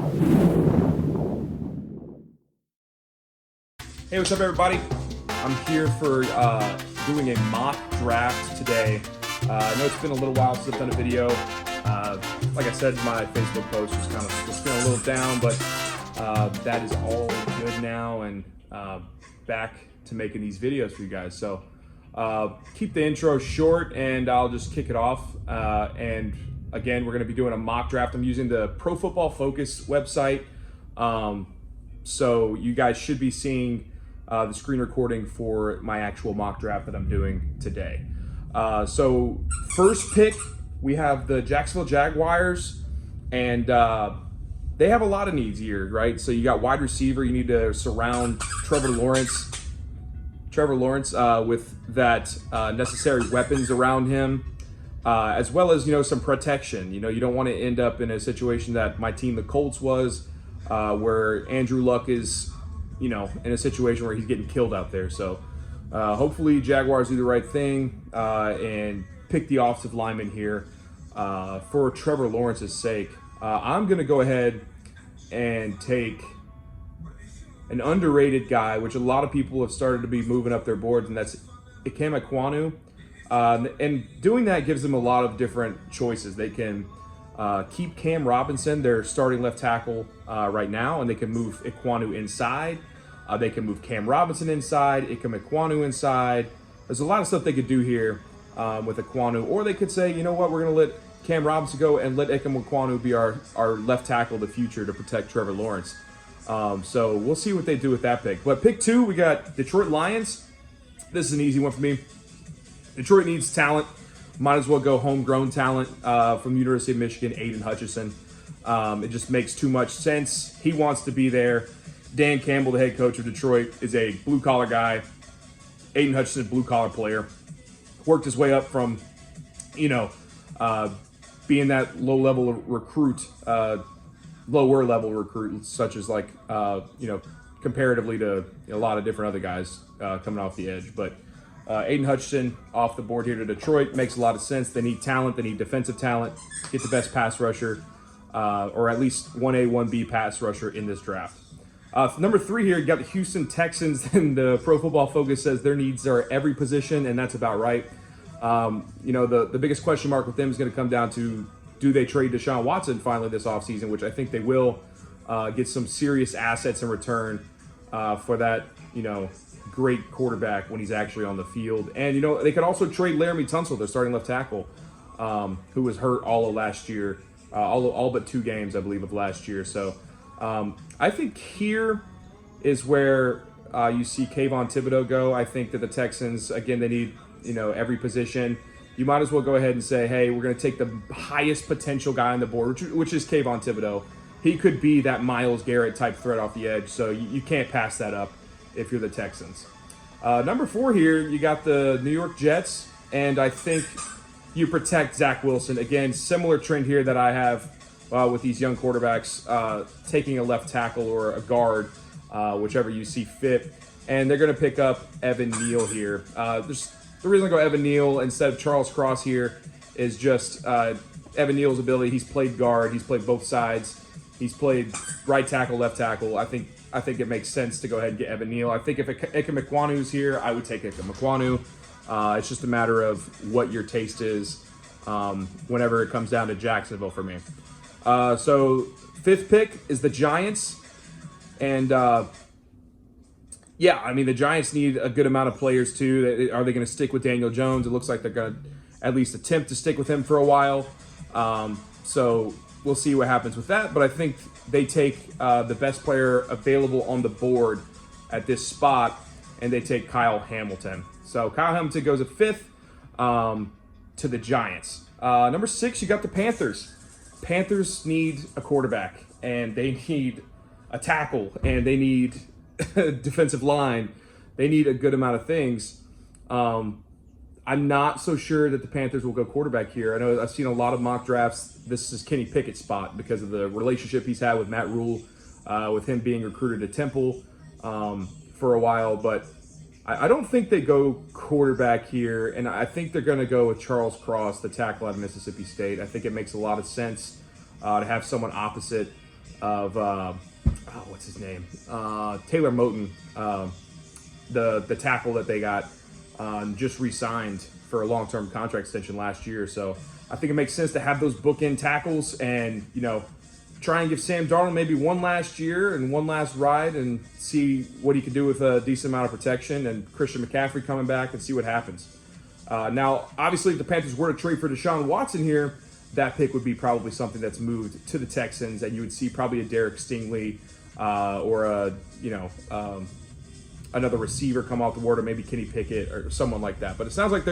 Hey, what's up, everybody? I'm here for doing a mock draft today. I know it's been a little while since I've done a video. Like I said, my Facebook post was feeling a little down, but that is all good now, and back to making these videos for you guys. So keep the intro short, and I'll just kick it off. And again, we're going to be doing a mock draft. I'm using the Pro Football Focus website. So you guys should be seeing the screen recording for my actual mock draft that I'm doing today. So first pick, we have the Jacksonville Jaguars, and they have a lot of needs here, right? So you got wide receiver. You need to surround Trevor Lawrence with that necessary weapons around him, as well as, some protection. You don't want to end up in a situation that my team, the Colts, was, where Andrew Luck is, in a situation where he's getting killed out there. So hopefully Jaguars do the right thing and pick the offensive lineman here for Trevor Lawrence's sake. I'm going to go ahead and take an underrated guy, which a lot of people have started to be moving up their boards, and that's Ikem Ekwonu. And doing that gives them a lot of different choices. They can keep Cam Robinson, their starting left tackle right now, and they can move Ekwonu inside. They can move Cam Robinson inside, Ikem Ekwonu inside. There's a lot of stuff they could do here with Ekwonu, or they could say, you know what, we're going to let Cam Robinson go and let Ikem Ekwonu be our left tackle of the future to protect Trevor Lawrence. So we'll see what they do with that pick. But pick 2, we got Detroit Lions. This is an easy one for me. Detroit needs talent. Might as well go homegrown talent from the University of Michigan, Aiden Hutchinson. It just makes too much sense. He wants to be there. Dan Campbell, the head coach of Detroit, is a blue-collar guy. Aiden Hutchinson, blue-collar player. Worked his way up from, being that lower-level recruit, such as comparatively to a lot of different other guys coming off the edge. But Aiden Hutchinson off the board here to Detroit makes a lot of sense. They need talent. They need defensive talent. Get the best pass rusher, or at least 1A, 1B pass rusher in this draft. Number 3 here, you got the Houston Texans, and the Pro Football Focus says their needs are every position, and that's about right. The biggest question mark with them is going to come down to, do they trade Deshaun Watson finally this offseason, which I think they will, get some serious assets in return for that, great quarterback when he's actually on the field. And, they could also trade Laramie Tunsil, their starting left tackle, who was hurt all of last year, all but 2 games, I believe, of last year. So I think here is where you see Kayvon Thibodeau go. I think that the Texans, again, they need, every position. You might as well go ahead and say, hey, we're going to take the highest potential guy on the board, which is Kayvon Thibodeau. He could be that Myles Garrett type threat off the edge, so you can't pass that up if you're the Texans. Number 4 here, you got the New York Jets, and I think you protect Zach Wilson. Again, similar trend here that I have with these young quarterbacks, taking a left tackle or a guard, whichever you see fit. And they're going to pick up Evan Neal here. The reason I go Evan Neal instead of Charles Cross here is just Evan Neal's ability. He's played guard. He's played both sides. He's played right tackle, left tackle. I think it makes sense to go ahead and get Evan Neal. I think if Ikem Ekwonu's here, I would take Ikem Ekwonu. It's just a matter of what your taste is whenever it comes down to Jacksonville for me. So 5th pick is the Giants. And the Giants need a good amount of players too. Are they going to stick with Daniel Jones? It looks like they're going to at least attempt to stick with him for a while. So we'll see what happens with that. But I think they take the best player available on the board at this spot, and they take Kyle Hamilton. So Kyle Hamilton goes at 5th to the Giants. Number 6, you got the Panthers. Panthers need a quarterback, and they need a tackle, and they need defensive line. They need a good amount of things. I'm not so sure that the Panthers will go quarterback here. I know I've seen a lot of mock drafts. This is Kenny Pickett's spot because of the relationship he's had with Matt Rule, with him being recruited to Temple for a while. But I don't think they go quarterback here, and I think they're going to go with Charles Cross, the tackle out of Mississippi State. I think it makes a lot of sense to have someone opposite of what's his name? Taylor Moton, the tackle that they got, just re-signed for a long-term contract extension last year. So I think it makes sense to have those bookend tackles and, try and give Sam Darnold maybe one last year and one last ride and see what he can do with a decent amount of protection, and Christian McCaffrey coming back and see what happens. Now, obviously, if the Panthers were to trade for Deshaun Watson here, that pick would be probably something that's moved to the Texans, and you would see probably a Derek Stingley or another receiver come off the board, or maybe Kenny Pickett or someone like that. But it sounds like the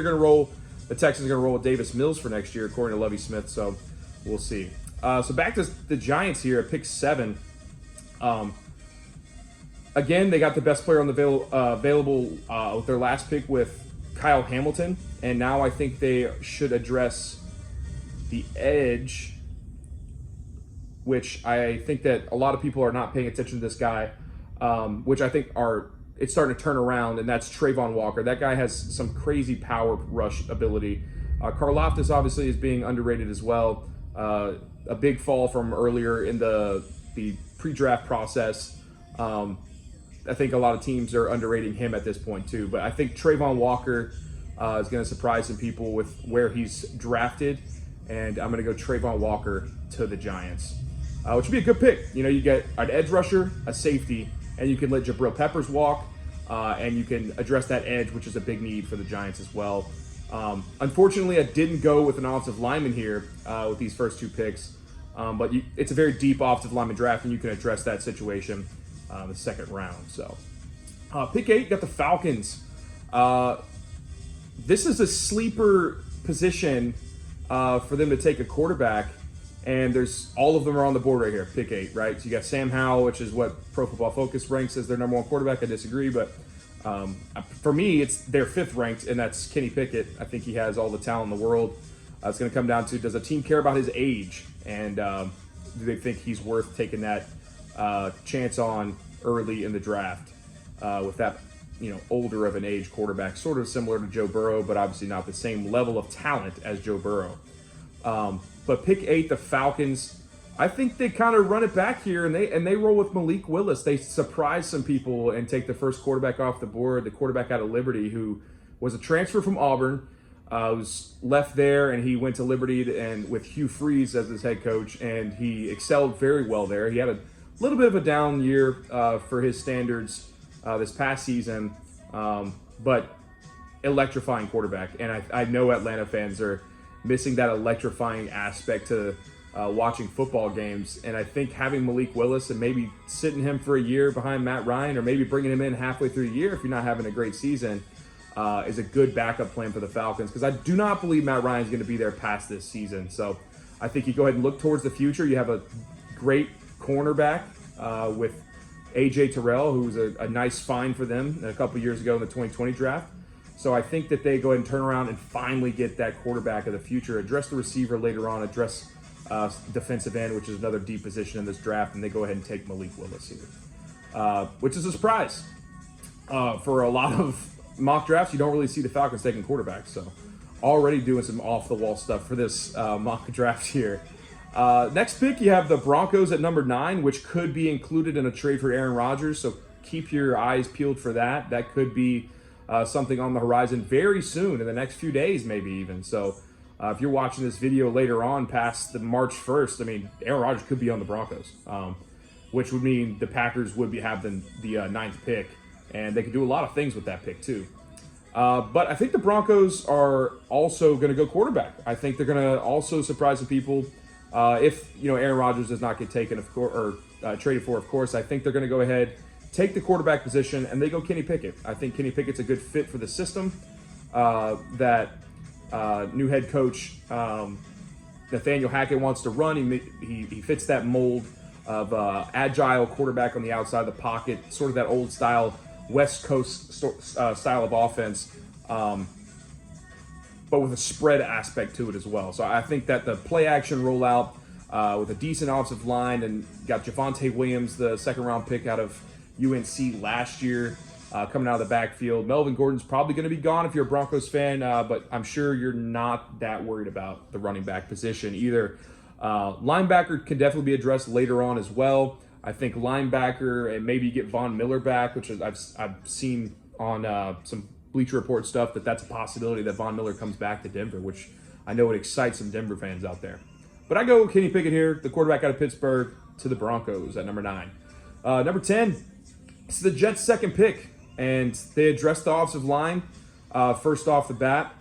Texans are going to roll with Davis Mills for next year, according to Lovie Smith, so we'll see. So back to the Giants here at pick 7. Again, they got the best player on the available with their last pick with Kyle Hamilton, and now I think they should address the edge, which I think that a lot of people are not paying attention to this guy, which I think it's starting to turn around, and that's Trayvon Walker. That guy has some crazy power rush ability. Karlaftis obviously is being underrated as well. A big fall from earlier in the pre-draft process. I think a lot of teams are underrating him at this point too. But I think Trayvon Walker is going to surprise some people with where he's drafted, and I'm going to go Trayvon Walker to the Giants, which would be a good pick. You get an edge rusher, a safety, and you can let Jabril Peppers walk, and you can address that edge, which is a big need for the Giants as well. Unfortunately, I didn't go with an offensive lineman here with these first 2 picks, but it's a very deep offensive lineman draft, and you can address that situation the second round. So, pick 8, got the Falcons. This is a sleeper position for them to take a quarterback, and all of them are on the board right here, pick 8, right? So you got Sam Howell, which is what Pro Football Focus ranks as their number 1 quarterback. I disagree, but for me, it's their 5th ranked, and that's Kenny Pickett. I think he has all the talent in the world. It's going to come down to, does a team care about his age, and do they think he's worth taking that chance on early in the draft with that older of an age quarterback, sort of similar to Joe Burrow, but obviously not the same level of talent as Joe Burrow. But pick 8, the Falcons, I think they kind of run it back here, and they roll with Malik Willis. They surprise some people and take the first quarterback off the board, the quarterback out of Liberty, who was a transfer from Auburn, was left there, and he went to Liberty and with Hugh Freeze as his head coach, and he excelled very well there. He had a little bit of a down year for his standards this past season, but electrifying quarterback. And I know Atlanta fans are missing that electrifying aspect to watching football games, and I think having Malik Willis and maybe sitting him for a year behind Matt Ryan, or maybe bringing him in halfway through the year if you're not having a great season, is a good backup plan for the Falcons, because I do not believe Matt Ryan is going to be there past this season. So I think you go ahead and look towards the future. You have a great cornerback with A.J. Terrell, who was a nice find for them a couple years ago in the 2020 draft. So I think that they go ahead and turn around and finally get that quarterback of the future, address the receiver later on, address defensive end, which is another deep position in this draft, and they go ahead and take Malik Willis here, which is a surprise. For a lot of mock drafts, you don't really see the Falcons taking quarterbacks, so already doing some off-the-wall stuff for this mock draft here. Next pick, you have the Broncos at number 9, which could be included in a trade for Aaron Rodgers, so keep your eyes peeled for that. That could be something on the horizon very soon, in the next few days maybe even. So if you're watching this video later on past the March 1st, I mean, Aaron Rodgers could be on the Broncos, which would mean the Packers would have the 9th pick, and they could do a lot of things with that pick too. But I think the Broncos are also going to go quarterback. I think they're going to also surprise some people. If Aaron Rodgers does not get taken, of course, or traded for, of course, I think they're going to go ahead, take the quarterback position, and they go Kenny Pickett. I think Kenny Pickett's a good fit for the system that new head coach Nathaniel Hackett wants to run. He fits that mold of agile quarterback on the outside of the pocket, sort of that old style West Coast style of offense, but with a spread aspect to it as well. So I think that the play action rollout with a decent offensive line, and got Javonte Williams, the 2nd-round pick out of UNC last year, coming out of the backfield. Melvin Gordon's probably going to be gone if you're a Broncos fan, but I'm sure you're not that worried about the running back position either. Linebacker can definitely be addressed later on as well. I think linebacker, and maybe get Von Miller back, which is I've seen on some Bleacher Report stuff that's a possibility that Von Miller comes back to Denver, which I know it excites some Denver fans out there. But I go Kenny Pickett here, the quarterback out of Pittsburgh, to the Broncos at number 9. Number 10, it's the Jets' second pick, and they addressed the offensive line first off the bat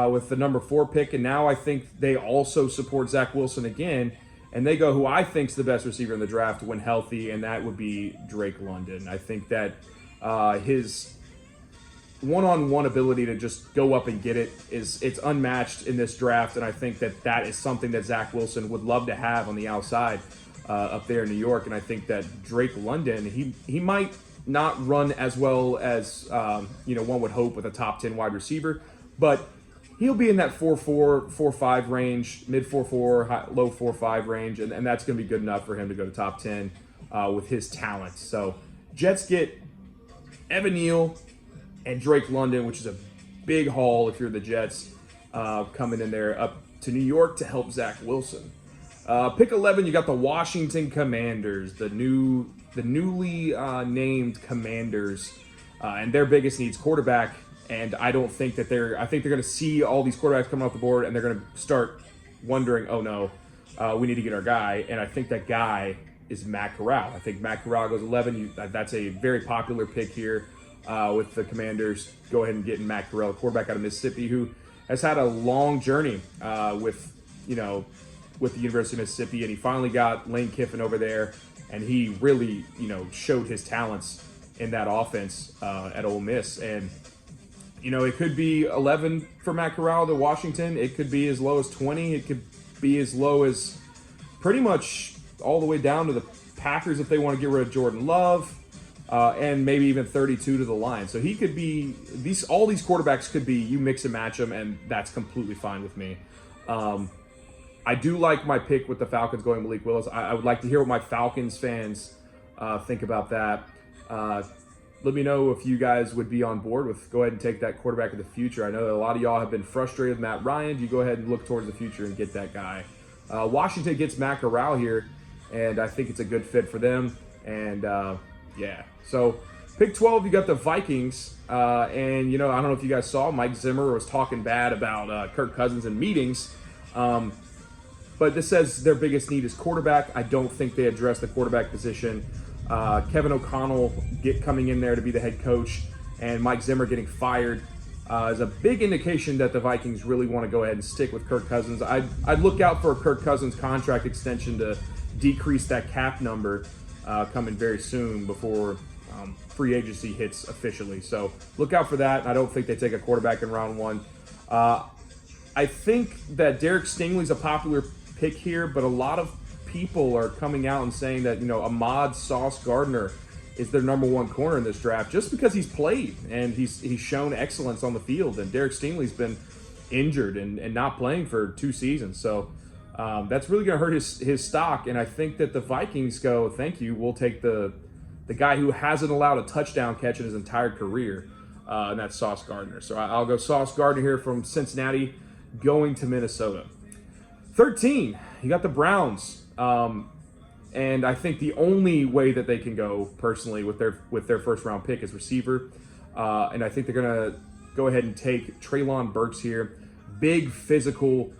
with the number 4 pick, and now I think they also support Zach Wilson again, and they go who I think is the best receiver in the draft when healthy, and that would be Drake London. I think that his one-on-one ability to just go up and get it's unmatched in this draft, and I think that is something that Zach Wilson would love to have on the outside up there in New York. And I think that Drake London, he might not run as well as one would hope with a top 10 wide receiver, but he'll be in that 4.4, 4.5 range, mid 4.4, low 4.5 range, and that's going to be good enough for him to go to top 10 with his talent. So Jets get Evan Neal and Drake London, which is a big haul if you're the Jets, coming in there up to New York to help Zach Wilson. Pick 11, you got the Washington Commanders, the newly named Commanders, and their biggest needs quarterback. And I don't think that I think they're going to see all these quarterbacks coming off the board, and they're going to start wondering, oh no, we need to get our guy. And I think that guy is Matt Corral. I think Matt Corral goes 11. That's a very popular pick here. With the Commanders, go ahead and get Matt Corral, quarterback out of Mississippi, who has had a long journey with the University of Mississippi, and he finally got Lane Kiffin over there, and he really showed his talents in that offense at Ole Miss. And it could be 11 for Matt Corral to Washington. It could be as low as 20. It could be as low as pretty much all the way down to the Packers if they want to get rid of Jordan Love. And maybe even 32 to the Lions. So he could be all these quarterbacks could be, you mix and match them, and that's completely fine with me. I do like my pick with the Falcons going Malik Willis. I would like to hear what my Falcons fans think about that. Let me know if you guys would be on board with go ahead and take that quarterback of the future. I know that a lot of y'all have been frustrated with Matt Ryan. You go ahead and look towards the future and get that guy. Washington gets Matt Corral here, and I think it's a good fit for them. And yeah. So, pick 12, you got the Vikings, and I don't know if you guys saw, Mike Zimmer was talking bad about Kirk Cousins in meetings, but this says their biggest need is quarterback. I don't think they address the quarterback position. Kevin O'Connell coming in there to be the head coach, and Mike Zimmer getting fired is a big indication that the Vikings really want to go ahead and stick with Kirk Cousins. I'd look out for a Kirk Cousins contract extension to decrease that cap number coming very soon before free agency hits officially. So look out for that. I don't think they take a quarterback in round 1. I think that Derek Stingley's a popular pick here, but a lot of people are coming out and saying that Ahmad Sauce Gardner is their number 1 corner in this draft just because he's played and he's shown excellence on the field. And Derek Stingley's been injured and not playing for 2 seasons. So that's really going to hurt his stock. And I think that the Vikings go, thank you, we'll take the guy who hasn't allowed a touchdown catch in his entire career, and that's Sauce Gardner. So I'll go Sauce Gardner here from Cincinnati going to Minnesota. 13, you got the Browns. And I think the only way that they can go, personally, with their first-round pick is receiver. And I think they're going to go ahead and take Treylon Burks here. Big, physical,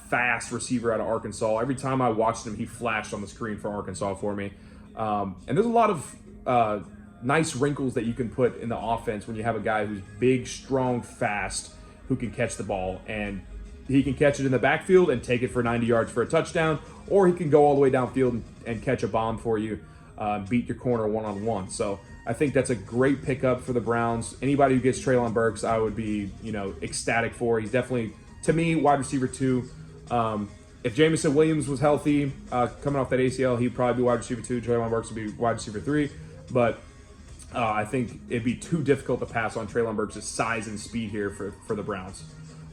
fast receiver out of Arkansas. Every time I watched him, he flashed on the screen for Arkansas for me. And there's a lot of nice wrinkles that you can put in the offense when you have a guy who's big, strong, fast, who can catch the ball. And he can catch it in the backfield and take it for 90 yards for a touchdown, or he can go all the way downfield and catch a bomb for you, beat your corner one-on-one. So I think that's a great pickup for the Browns. Anybody who gets Treylon Burks, I would be, ecstatic for. He's definitely, to me, wide receiver 2. If Jameson Williams was healthy, coming off that ACL, he'd probably be wide receiver 2. Treylon Burks would be wide receiver 3. But I think it'd be too difficult to pass on Treylon Burks' size and speed here for the Browns.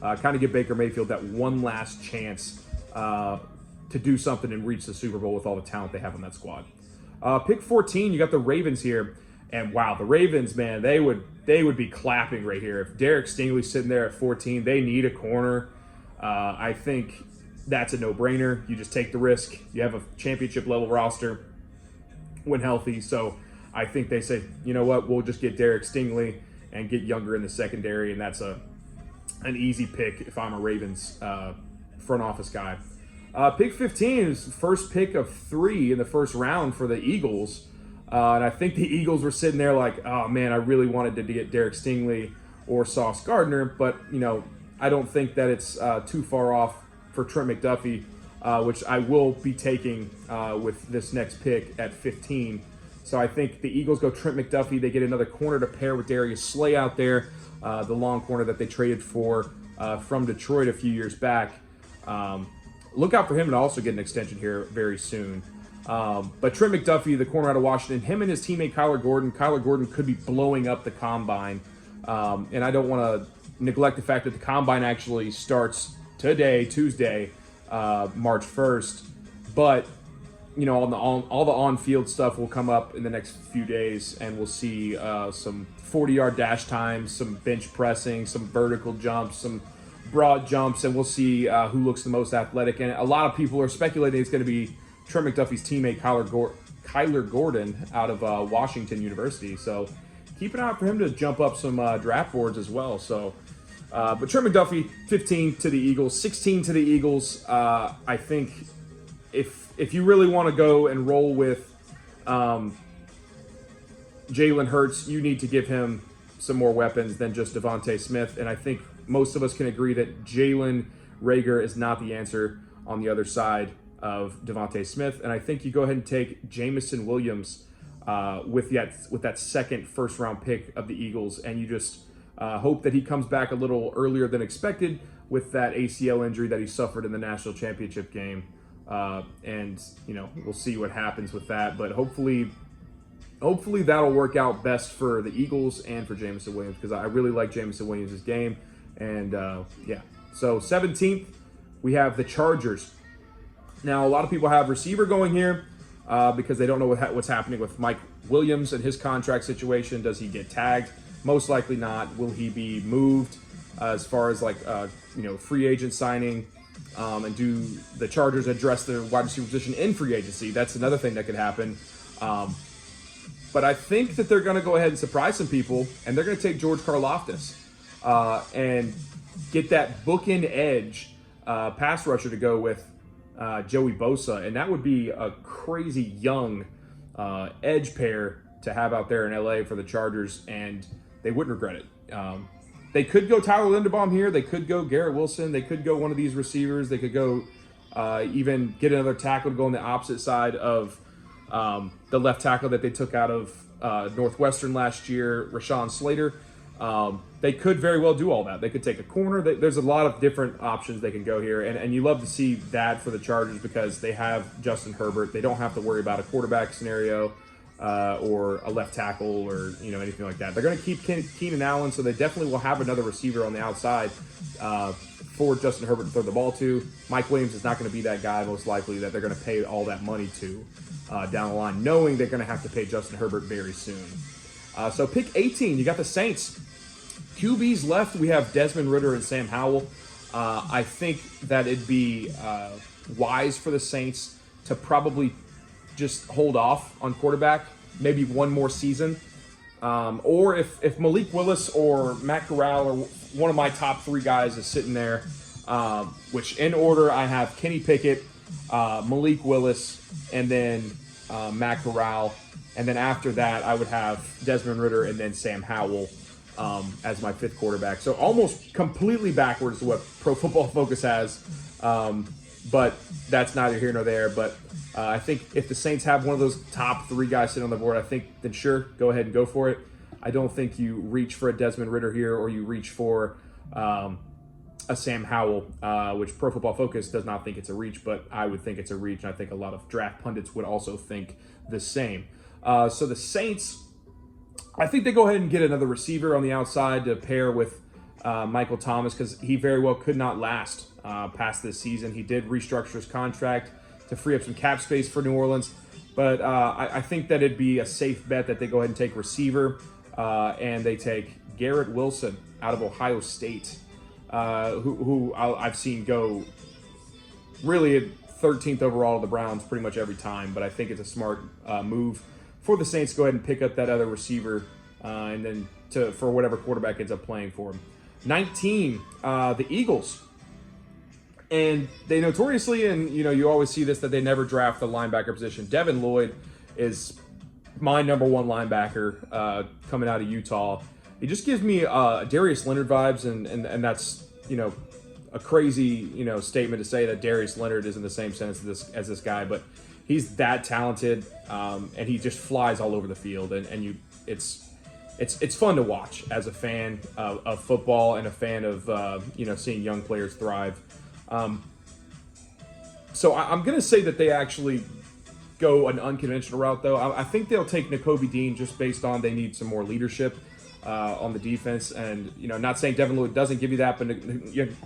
Kind of give Baker Mayfield that one last chance to do something and reach the Super Bowl with all the talent they have on that squad. Pick 14, you got the Ravens here. And wow, the Ravens, man, they would be clapping right here. If Derek Stingley's sitting there at 14, they need a corner. I think that's a no-brainer. You just take the risk. You have a championship-level roster when healthy. So I think they say, you know what, we'll just get Derek Stingley and get younger in the secondary, and that's an easy pick if I'm a Ravens front office guy. Pick 15 is first pick of 3 in the first round for the Eagles. And I think the Eagles were sitting there like, oh, man, I really wanted to get Derek Stingley or Sauce Gardner. But, I don't think that it's too far off for Trent McDuffie, which I will be taking with this next pick at 15. So I think the Eagles go Trent McDuffie. They get another corner to pair with Darius Slay out there, the long corner that they traded for from Detroit a few years back. Look out for him to also get an extension here very soon. But Trent McDuffie, the corner out of Washington, him and his teammate Kyler Gordon could be blowing up the combine. And I don't want to neglect the fact that the combine actually starts today, Tuesday, March 1st. But, all the on-field stuff will come up in the next few days, and we'll see some 40-yard dash times, some bench pressing, some vertical jumps, some broad jumps, and we'll see who looks the most athletic. And a lot of people are speculating it's going to be Trent McDuffie's teammate Kyler Gordon out of Washington University. So keep an eye out for him to jump up some draft boards as well. So, but Trent McDuffie, 15 to the Eagles, 16 to the Eagles. I think if you really want to go and roll with Jalen Hurts, you need to give him some more weapons than just Devontae Smith. And I think most of us can agree that Jalen Reagor is not the answer on the other side of Devontae Smith. And I think you go ahead and take Jamison Williams with that second first-round pick of the Eagles, and you just hope that he comes back a little earlier than expected with that ACL injury that he suffered in the national championship game. And we'll see what happens with that. But hopefully that'll work out best for the Eagles and for Jamison Williams, because I really like Jamison Williams' game. And so 17th, we have the Chargers. Now, a lot of people have receiver going here because they don't know what's happening with Mike Williams and his contract situation. Does he get tagged? Most likely not. Will he be moved as far as free agent signing? And do the Chargers address their wide receiver position in free agency? That's another thing that could happen. But I think that they're going to go ahead and surprise some people, and they're going to take George Karlaftis and get that bookend edge pass rusher to go with Joey Bosa. And that would be a crazy young edge pair to have out there in LA for the Chargers, and they wouldn't regret it. They could go Tyler Linderbaum here. They could go Garrett Wilson. They could go one of these receivers. They could go even get another tackle to go on the opposite side of the left tackle that they took out of Northwestern last year, Rashawn Slater. They could very well do all that. They could take a corner. There's a lot of different options they can go here. And you love to see that for the Chargers because they have Justin Herbert. They don't have to worry about a quarterback scenario or a left tackle or anything like that. They're going to keep Keenan Allen, so they definitely will have another receiver on the outside for Justin Herbert to throw the ball to. Mike Williams is not going to be that guy, most likely, that they're going to pay all that money to down the line, knowing they're going to have to pay Justin Herbert very soon. So pick 18, you got the Saints. QBs left, we have Desmond Ridder and Sam Howell. I think that it'd be wise for the Saints to probably just hold off on quarterback, maybe one more season. Or if Malik Willis or Matt Corral or one of my top 3 guys is sitting there, which in order I have Kenny Pickett, Malik Willis, and then Matt Corral. And then after that, I would have Desmond Ridder and then Sam Howell as my 5th quarterback. So almost completely backwards to what Pro Football Focus has. But that's neither here nor there. But I think if the Saints have one of those top 3 guys sitting on the board, I think then sure, go ahead and go for it. I don't think you reach for a Desmond Ridder here or you reach for a Sam Howell, which Pro Football Focus does not think it's a reach, but I would think it's a reach, and I think a lot of draft pundits would also think the same. So the Saints, I think they go ahead and get another receiver on the outside to pair with Michael Thomas because he very well could not last past this season. He did restructure his contract to free up some cap space for New Orleans, but I think that it'd be a safe bet that they go ahead and take receiver and they take Garrett Wilson out of Ohio State, who I've seen go really at 13th overall to the Browns pretty much every time, but I think it's a smart move for the Saints to go ahead and pick up that other receiver and then for whatever quarterback ends up playing for him. 19, the Eagles. And they notoriously, and you always see this, that they never draft the linebacker position. Devin Lloyd is my number one linebacker coming out of Utah. He just gives me Darius Leonard vibes, and that's a crazy statement to say that Darius Leonard is in the same sense as this guy, but he's that talented, and he just flies all over the field, and it's fun to watch as a fan of football and a fan of seeing young players thrive. So I'm going to say that they actually go an unconventional route, though. I think they'll take Nakobe Dean just based on they need some more leadership on the defense. And, not saying Devin Lloyd doesn't give you that, but Nakobe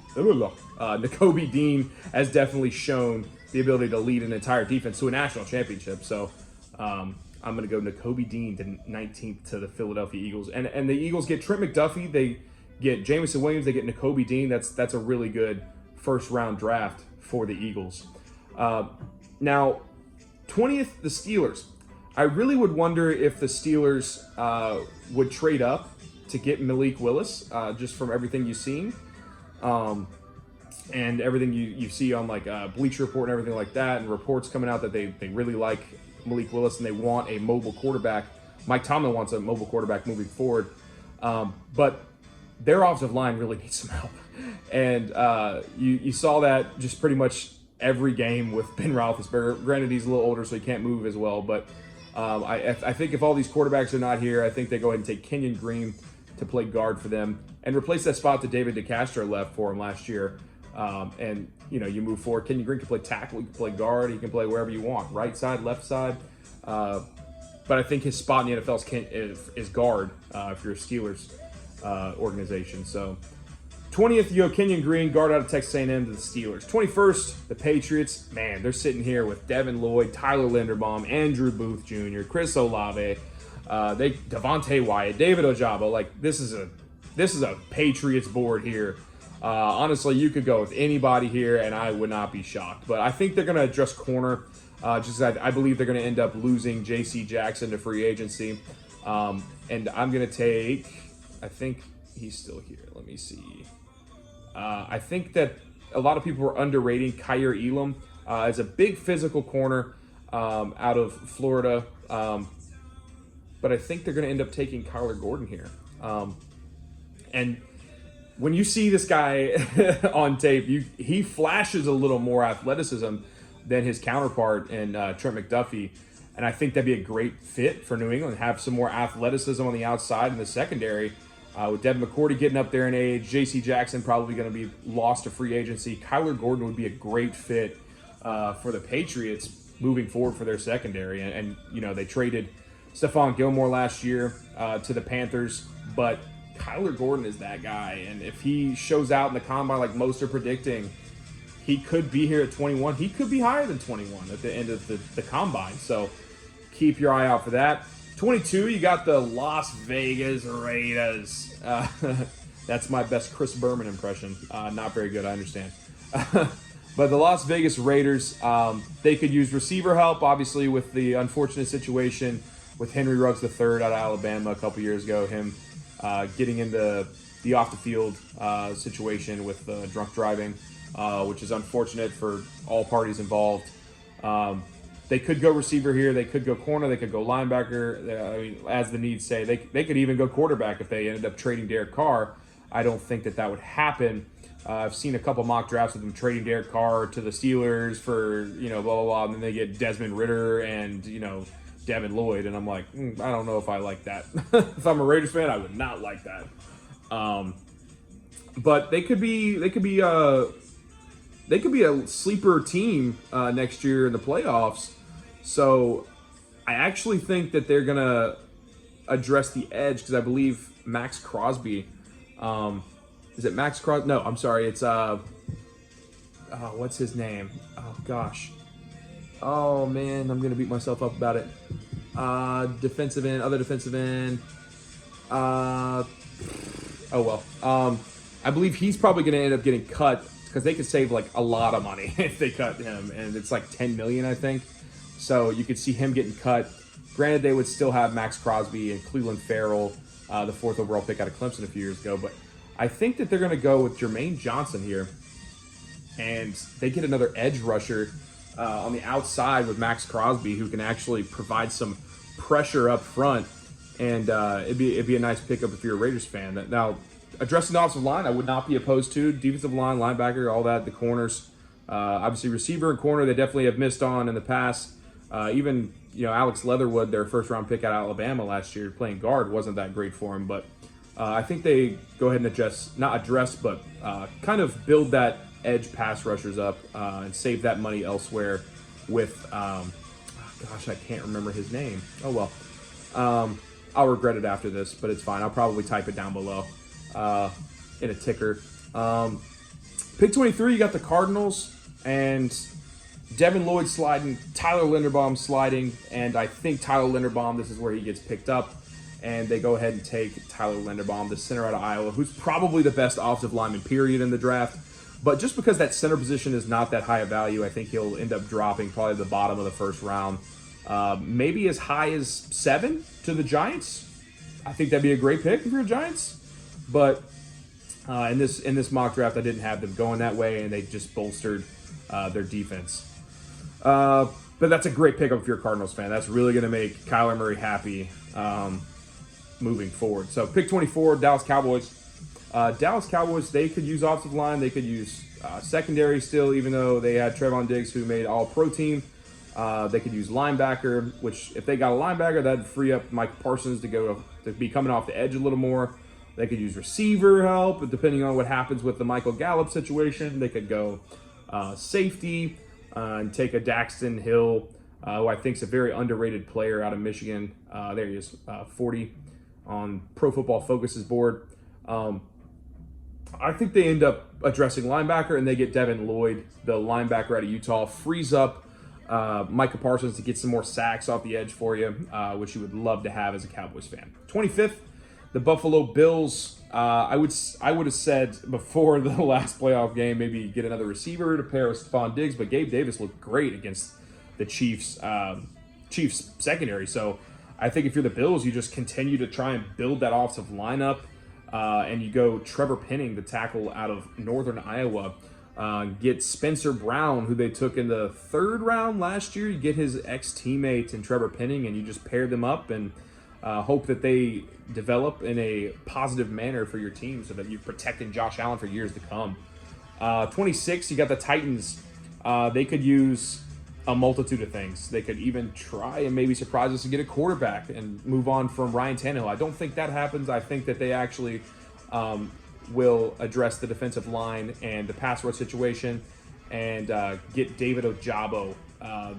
Dean has definitely shown the ability to lead an entire defense to a national championship. So I'm going to go Nakobe Dean to 19th to the Philadelphia Eagles. And the Eagles get Trent McDuffie. They get Jamison Williams. They get Nakobe Dean. That's a really good first-round draft for the Eagles. Now, 20th, the Steelers. I really would wonder if the Steelers would trade up to get Malik Willis, just from everything you've seen, and everything you see on Bleacher Report and everything like that, and reports coming out that they really like Malik Willis and they want a mobile quarterback. Mike Tomlin wants a mobile quarterback moving forward, but their offensive line really needs some help. And you saw that just pretty much every game with Ben Roethlisberger. Granted, he's a little older, so he can't move as well. But I think if all these quarterbacks are not here, I think they go ahead and take Kenyon Green to play guard for them and replace that spot that David DeCastro left for him last year. And, you move forward. Kenyon Green can play tackle. He can play guard. He can play wherever you want. Right side, left side. But I think his spot in the NFL is guard if you're a Steelers organization. So 20th, you go Kenyon Green, guard out of Texas A&M to the Steelers. 21st, the Patriots. Man, they're sitting here with Devin Lloyd, Tyler Linderbaum, Andrew Booth Jr., Chris Olave, Devontae Wyatt, David Ojabo. This is a Patriots board here. Honestly, you could go with anybody here, and I would not be shocked. But I think they're going to address corner. I believe they're going to end up losing J.C. Jackson to free agency. And I'm going to take, I think he's still here. Let me see. I think that a lot of people were underrating Kyer Elam as a big physical corner out of Florida. But I think they're going to end up taking Kyler Gordon here. And when you see this guy on tape, he flashes a little more athleticism than his counterpart in Trent McDuffie. And I think that'd be a great fit for New England, have some more athleticism on the outside in the secondary. With Devin McCourty getting up there in age, J.C. Jackson probably going to be lost to free agency. Kyler Gordon would be a great fit for the Patriots moving forward for their secondary. And they traded Stephon Gilmore last year to the Panthers, but Kyler Gordon is that guy. And if he shows out in the combine like most are predicting, he could be here at 21. He could be higher than 21 at the end of the combine. So keep your eye out for that. 22, you got the Las Vegas Raiders. That's my best Chris Berman impression. Not very good, I understand. But the Las Vegas Raiders, they could use receiver help, obviously, with the unfortunate situation with Henry Ruggs III out of Alabama a couple years ago, him getting into the off-the-field situation with drunk driving, which is unfortunate for all parties involved. They could go receiver here. They could go corner. They could go linebacker. As the needs say, they could even go quarterback if they ended up trading Derek Carr. I don't think that would happen. I've seen a couple mock drafts of them trading Derek Carr to the Steelers for, blah, blah, blah. And then they get Desmond Ridder and, Devin Lloyd. And I'm like, I don't know if I like that. If I'm a Raiders fan, I would not like that. But they could be a sleeper team next year in the playoffs. So I actually think that they're going to address the edge because I believe Max Crosby, is it Max Crosby? No, I'm sorry. It's, what's his name? Oh, gosh. Oh, man, I'm going to beat myself up about it. Other defensive end. I believe he's probably going to end up getting cut because they could save like a lot of money if they cut him, and it's like $10 million, I think. So you could see him getting cut. Granted, they would still have Max Crosby and Cleveland Farrell, the 4th overall pick out of Clemson a few years ago, but I think that they're going to go with Jermaine Johnson here, and they get another edge rusher on the outside with Max Crosby, who can actually provide some pressure up front, and it'd be a nice pickup if you're a Raiders fan. Now, addressing the offensive line, I would not be opposed to. Defensive line, linebacker, all that, the corners. Obviously, receiver and corner, they definitely have missed on in the past. Even Alex Leatherwood, their first-round pick out of Alabama last year, playing guard, wasn't that great for him. But I think they go ahead and kind of build that edge pass rushers up and save that money elsewhere with, gosh, I can't remember his name. Oh, well. I'll regret it after this, but it's fine. I'll probably type it down below in a ticker. Pick 23, you got the Cardinals, and Devin Lloyd sliding, Tyler Linderbaum sliding, and I think Tyler Linderbaum, this is where he gets picked up, and they go ahead and take Tyler Linderbaum, the center out of Iowa, who's probably the best offensive lineman, period, in the draft. But just because that center position is not that high of value, I think he'll end up dropping probably the bottom of the first round. Maybe as high as 7 to the Giants. I think that'd be a great pick if you're Giants. But in this mock draft, I didn't have them going that way, and they just bolstered their defense. But that's a great pickup if you're a Cardinals fan. That's really going to make Kyler Murray happy moving forward. So pick 24, Dallas Cowboys. Dallas Cowboys, they could use offensive line. They could use secondary still, even though they had Trayvon Diggs, who made all-pro team. They could use linebacker, which if they got a linebacker, that'd free up Mike Parsons to be coming off the edge a little more. They could use receiver help, depending on what happens with the Michael Gallup situation. They could go safety and take a Daxton Hill, who I think is a very underrated player out of Michigan. There he is, 40 on Pro Football Focus's board. I think they end up addressing linebacker, and they get Devin Lloyd, the linebacker out of Utah, frees up Micah Parsons to get some more sacks off the edge for you, which you would love to have as a Cowboys fan. 25th, the Buffalo Bills. I would have said before the last playoff game, maybe get another receiver to pair with Stephon Diggs, but Gabe Davis looked great against the Chiefs secondary. So I think if you're the Bills, you just continue to try and build that offensive lineup, and you go Trevor Penning, the tackle out of Northern Iowa. Get Spencer Brown, who they took in the 3rd round last year. You get his ex-teammate and Trevor Penning, and you just pair them up and hope that they develop in a positive manner for your team so that you're protecting Josh Allen for years to come. 26, you got the Titans. They could use a multitude of things. They could even try and maybe surprise us and get a quarterback and move on from Ryan Tannehill. I don't think that happens. I think that they actually will address the defensive line and the pass rush situation and get David Ojabo,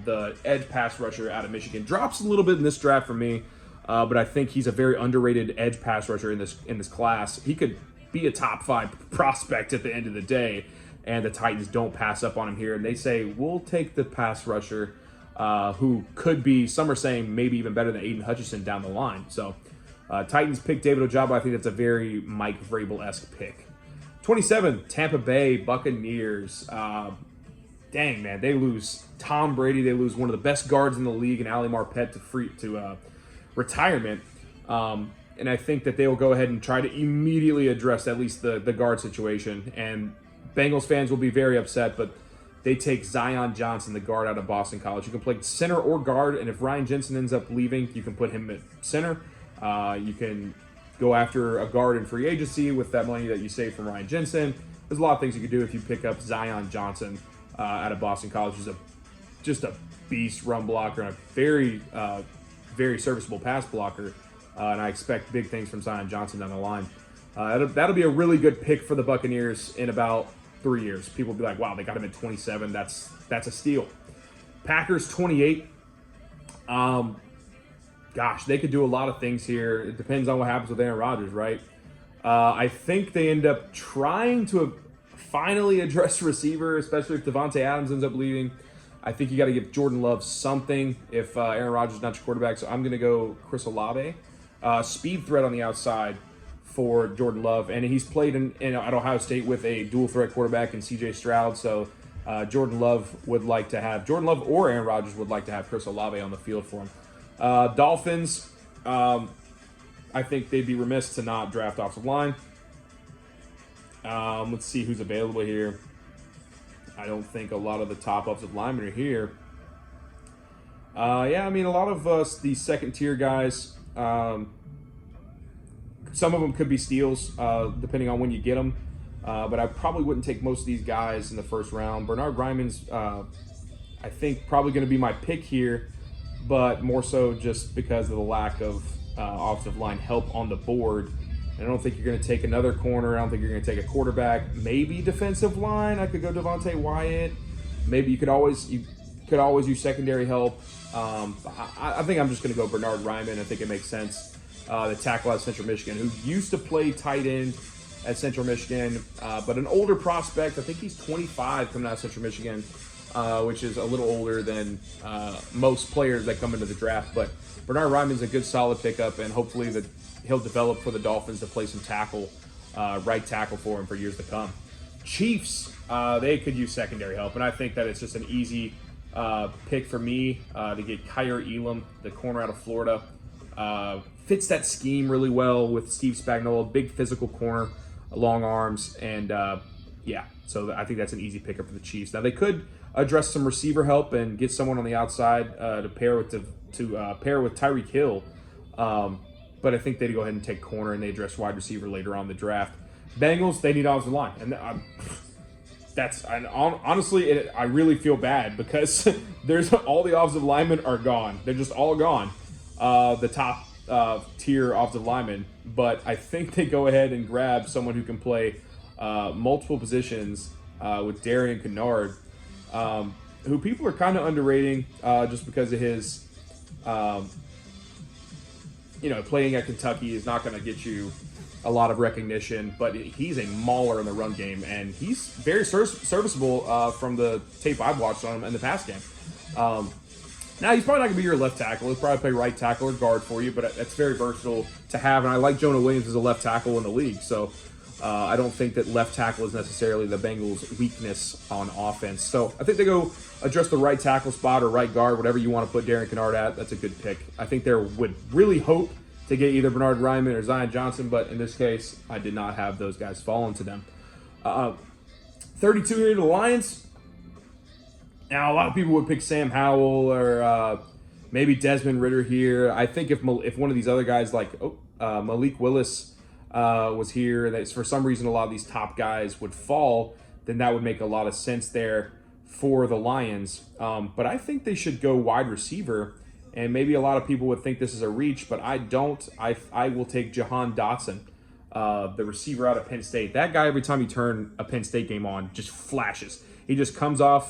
the edge pass rusher out of Michigan. Drops a little bit in this draft for me, but I think he's a very underrated edge pass rusher in this class. He could be a top 5 prospect at the end of the day, and the Titans don't pass up on him here. And they say, we'll take the pass rusher who could be, some are saying, maybe even better than Aiden Hutchinson down the line. So Titans pick David Ojabo. I think that's a very Mike Vrabel-esque pick. 27, Tampa Bay Buccaneers. Dang, man, they lose Tom Brady. They lose one of the best guards in the league, and Ali Marpet to retirement. And I think that they will go ahead and try to immediately address at least the guard situation. And Bengals fans will be very upset, but they take Zion Johnson, the guard out of Boston College. You can play center or guard, and if Ryan Jensen ends up leaving, you can put him at center. You can go after a guard in free agency with that money that you save from Ryan Jensen. There's a lot of things you could do if you pick up Zion Johnson out of Boston College. He's just a beast run blocker and a very, very serviceable pass blocker. And I expect big things from Zion Johnson down the line. That'll be a really good pick for the Buccaneers in about 3 years. People will be like, wow, they got him at 27. That's a steal. Packers 28. Gosh, they could do a lot of things here. It depends on what happens with Aaron Rodgers, right? I think they end up trying to finally address receiver, especially if Devontae Adams ends up leaving. I think you got to give Jordan Love something if Aaron Rodgers is not your quarterback. So I'm going to go Chris Olave. Speed threat on the outside for Jordan Love, and he's played at Ohio State with a dual threat quarterback in C.J. Stroud. So Jordan Love or Aaron Rodgers would like to have Chris Olave on the field for him. Dolphins, I think they'd be remiss to not draft offensive line. Let's see who's available here. I don't think a lot of the top offensive linemen are here. Yeah, I mean, a lot of these second-tier guys, some of them could be steals, depending on when you get them. But I probably wouldn't take most of these guys in the first round. Bernhard Raimann's, I think, probably going to be my pick here, but more so just because of the lack of offensive line help on the board. I don't think you're going to take another corner. I don't think you're going to take a quarterback. Maybe defensive line. I could go Devontae Wyatt. Maybe you could always use secondary help. I think I'm just going to go Bernhard Raimann. I think it makes sense. The tackle out of Central Michigan, who used to play tight end at Central Michigan, but an older prospect. I think he's 25 coming out of Central Michigan, which is a little older than most players that come into the draft. But Bernhard Raimann's a good, solid pickup, and hopefully he'll develop for the Dolphins to play some right tackle for him for years to come. Chiefs, they could use secondary help, and I think that it's just an easy pick for me to get Kyer Elam, the corner out of Florida. Fits that scheme really well with Steve Spagnuolo, big physical corner, long arms, and yeah, so I think that's an easy pickup for the Chiefs. Now they could address some receiver help and get someone on the outside to pair with Tyreek Hill, but I think they'd go ahead and take corner and they address wide receiver later on in the draft. Bengals, they need offensive line, and honestly, I really feel bad because there's all the offensive linemen are gone. They're just all gone. The top tier offensive linemen, but I think they go ahead and grab someone who can play multiple positions with Darian Kinnard, who people are kind of underrating just because of his, playing at Kentucky is not going to get you a lot of recognition, but he's a mauler in the run game, and he's very serviceable from the tape I've watched on him in the pass game. Now, he's probably not going to be your left tackle. He'll probably play right tackle or guard for you, but that's very versatile to have, and I like Jonah Williams as a left tackle in the league, so I don't think that left tackle is necessarily the Bengals' weakness on offense. So I think they go address the right tackle spot or right guard, whatever you want to put Darian Kinnard at. That's a good pick. I think they would really hope to get either Bernhard Raimann or Zion Johnson, but in this case, I did not have those guys falling to them. 32 here to the Lions. Now, a lot of people would pick Sam Howell or maybe Desmond Ridder here. I think if one of these other guys like Malik Willis was here, that for some reason a lot of these top guys would fall, then that would make a lot of sense there for the Lions. But I think they should go wide receiver. And maybe a lot of people would think this is a reach, but I don't. I will take Jahan Dotson, the receiver out of Penn State. That guy, every time you turn a Penn State game on, just flashes. He just comes out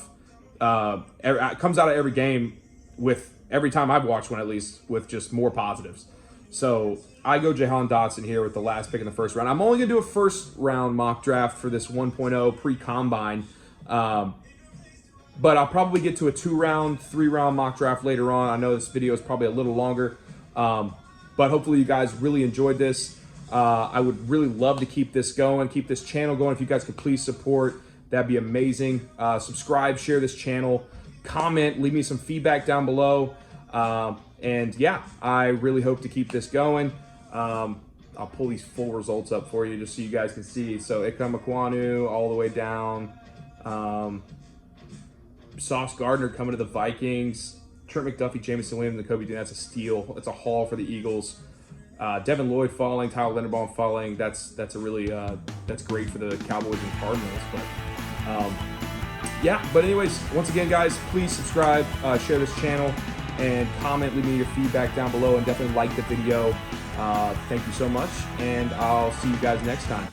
of every game with, every time I've watched one at least, with just more positives. So I go Jahan Dotson here with the last pick in the first round. I'm only going to do a first round mock draft for this 1.0 pre-combine. But I'll probably get to a 2-round, 3-round mock draft later on. I know this video is probably a little longer, but hopefully you guys really enjoyed this. I would really love to keep this going, keep this channel going. If you guys could please support, that'd be amazing. Subscribe, share this channel, comment, leave me some feedback down below. And yeah, I really hope to keep this going. I'll pull these full results up for you just so you guys can see. So Ikem Ekwonu all the way down. Sauce Gardner coming to the Vikings. Trent McDuffie, Jameson Williams, and Kobe Dean. That's a steal. That's a haul for the Eagles. Devin Lloyd falling, Tyler Linderbaum falling. That's a really that's great for the Cowboys and Cardinals. But yeah. But anyways, once again, guys, please subscribe, share this channel, and comment. Leave me your feedback down below, and definitely like the video. Thank you so much, and I'll see you guys next time.